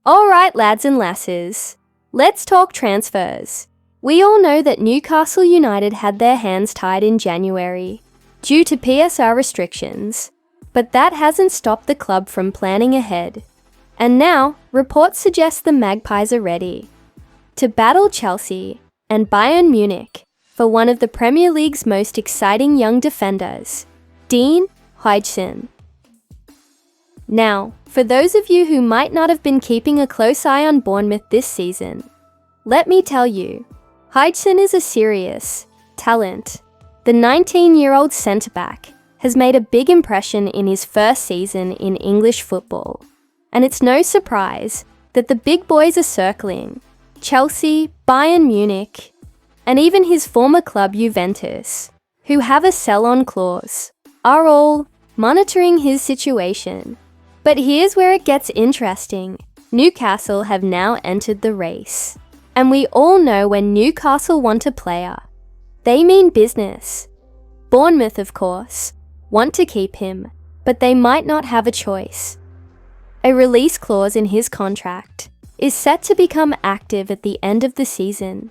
Alright lads and lasses, let's talk transfers. We all know that Newcastle United had their hands tied in January due to PSR restrictions, but that hasn't stopped the club from planning ahead. And now, reports suggest the Magpies are ready to battle Chelsea and Bayern Munich for one of the Premier League's most exciting young defenders, Dean Huijsen. Now, for those of you who might not have been keeping a close eye on Bournemouth this season, let me tell you, Huijsen is a serious talent. The 19-year-old centre-back has made a big impression in his first season in English football, and it's no surprise that the big boys are circling Chelsea, Bayern Munich, and even his former club Juventus, who have a sell-on clause, are all monitoring his situation. But here's where it gets interesting. Newcastle have now entered the race. And we all know when Newcastle want a player, they mean business. Bournemouth, of course, want to keep him, but they might not have a choice. A release clause in his contract is set to become active at the end of the season,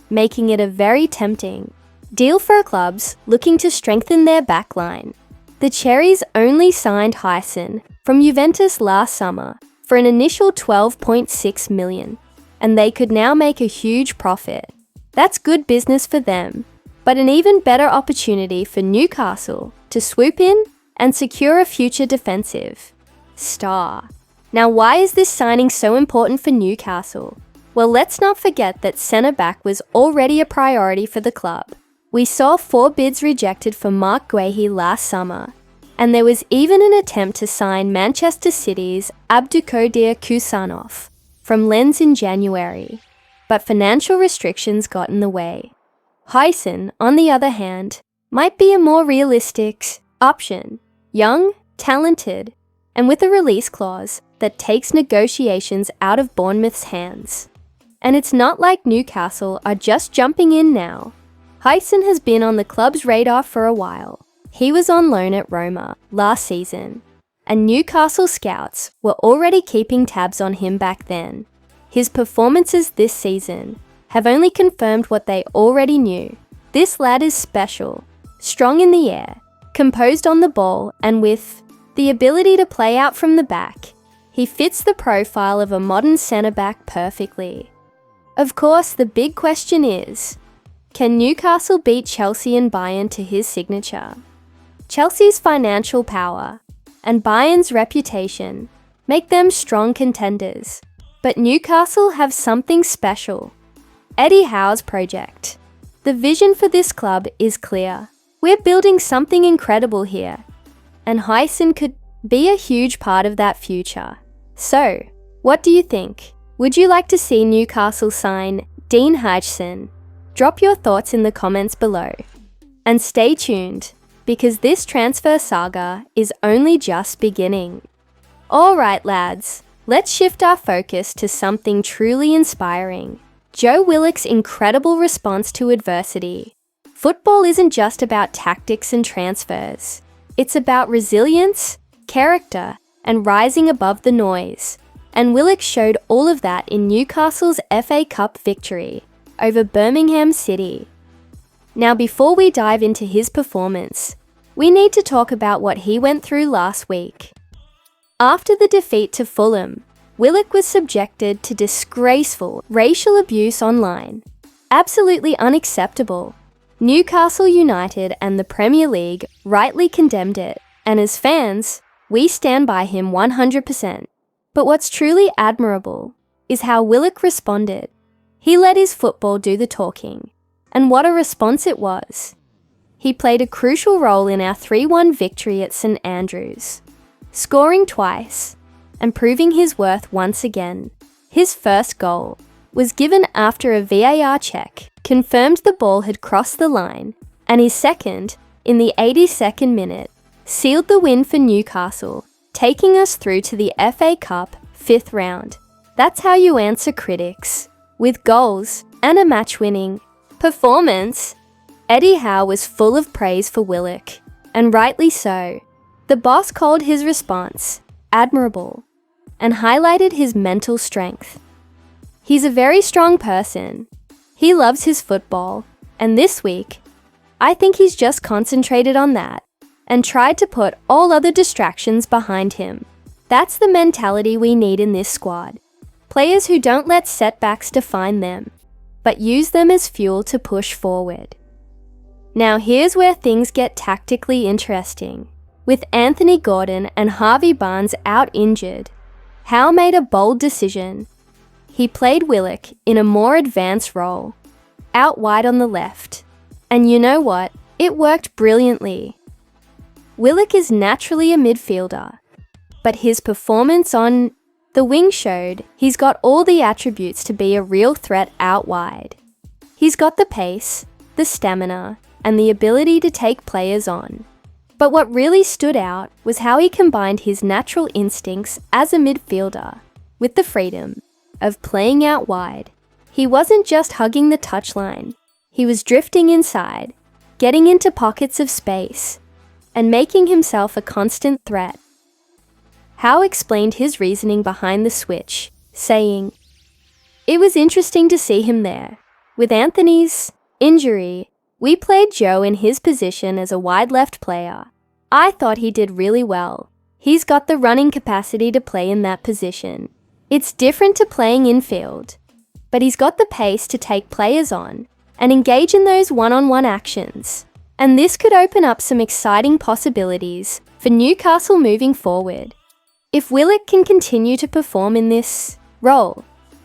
making it a very tempting deal for clubs looking to strengthen their backline. The Cherries only signed Huijsen from Juventus last summer for an initial $12.6 million, and they could now make a huge profit. That's good business for them, but an even better opportunity for Newcastle to swoop in and secure a future defensive star. Now, why is this signing so important for Newcastle? Well, let's not forget that centre-back was already a priority for the club. We saw 4 bids rejected for Mark Guehi last summer, and there was even an attempt to sign Manchester City's Abdulkadir Kusanov from Lens in January, but financial restrictions got in the way. Huijsen, on the other hand, might be a more realistic option. Young, talented, and with a release clause that takes negotiations out of Bournemouth's hands. And it's not like Newcastle are just jumping in now. Huijsen has been on the club's radar for a while. He was on loan at Roma last season, and Newcastle scouts were already keeping tabs on him back then. His performances this season have only confirmed what they already knew. This lad is special, strong in the air, composed on the ball, and with the ability to play out from the back. He fits the profile of a modern centre-back perfectly. Of course, the big question is, can Newcastle beat Chelsea and Bayern to his signature? Chelsea's financial power and Bayern's reputation make them strong contenders, but Newcastle have something special. Eddie Howe's project. The vision for this club is clear. We're building something incredible here, and Huijsen could be a huge part of that future. So, what do you think? Would you like to see Newcastle sign Dean Huijsen? Drop your thoughts in the comments below. And stay tuned, because this transfer saga is only just beginning. Alright lads, let's shift our focus to something truly inspiring. Joe Willock's incredible response to adversity. Football isn't just about tactics and transfers. It's about resilience, character, and rising above the noise. And Willock showed all of that in Newcastle's FA Cup victory over Birmingham City. Now, before we dive into his performance, we need to talk about what he went through last week. After the defeat to Fulham, Willock was subjected to disgraceful racial abuse online. Absolutely unacceptable. Newcastle United and the Premier League rightly condemned it, and as fans, we stand by him 100%. But what's truly admirable is how Willock responded. He let his football do the talking, and what a response it was. He played a crucial role in our 3-1 victory at St Andrews, scoring twice and proving his worth once again. His first goal was given after a VAR check confirmed the ball had crossed the line, and his second, in the 82nd minute, sealed the win for Newcastle, taking us through to the FA Cup 5th round. That's how you answer critics, with goals and a match-winning performance. Eddie Howe was full of praise for Willock, and rightly so. The boss called his response admirable. and highlighted his mental strength. He's a very strong person. He loves his football, and this week, I think he's just concentrated on that and tried to put all other distractions behind him. That's the mentality we need in this squad. Players who don't let setbacks define them, but use them as fuel to push forward. Now here's where things get tactically interesting. With Anthony Gordon and Harvey Barnes out injured, Howe made a bold decision. He played Willock in a more advanced role, out wide on the left. And you know what? It worked brilliantly. Willock is naturally a midfielder, but his performance on the wing showed he's got all the attributes to be a real threat out wide. He's got the pace, the stamina, and the ability to take players on. But what really stood out was how he combined his natural instincts as a midfielder with the freedom of playing out wide. He wasn't just hugging the touchline, he was drifting inside, getting into pockets of space, and making himself a constant threat. Howe explained his reasoning behind the switch, saying, "It was interesting to see him there. With Anthony's injury, we played Joe in his position as a wide left player. I thought he did really well. He's got the running capacity to play in that position. It's different to playing infield, but he's got the pace to take players on and engage in those one-on-one actions. And this could open up some exciting possibilities for Newcastle moving forward. If Willock can continue to perform in this role,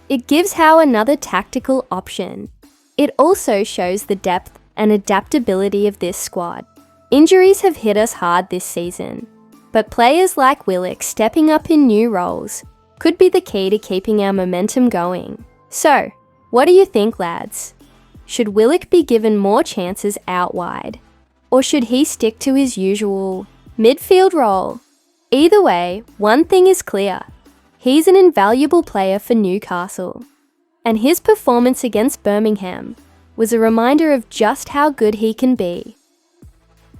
it gives Howe another tactical option. It also shows the depth and adaptability of this squad. Injuries have hit us hard this season, but players like Willock stepping up in new roles could be the key to keeping our momentum going. So, what do you think, lads? Should Willock be given more chances out wide? Or should he stick to his usual midfield role? Either way, one thing is clear. He's an invaluable player for Newcastle. And his performance against Birmingham was a reminder of just how good he can be.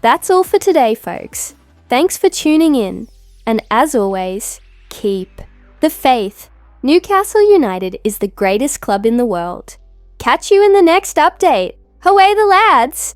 That's all for today, folks. Thanks for tuning in. And as always, keep the faith. Newcastle United is the greatest club in the world. Catch you in the next update. Away the lads!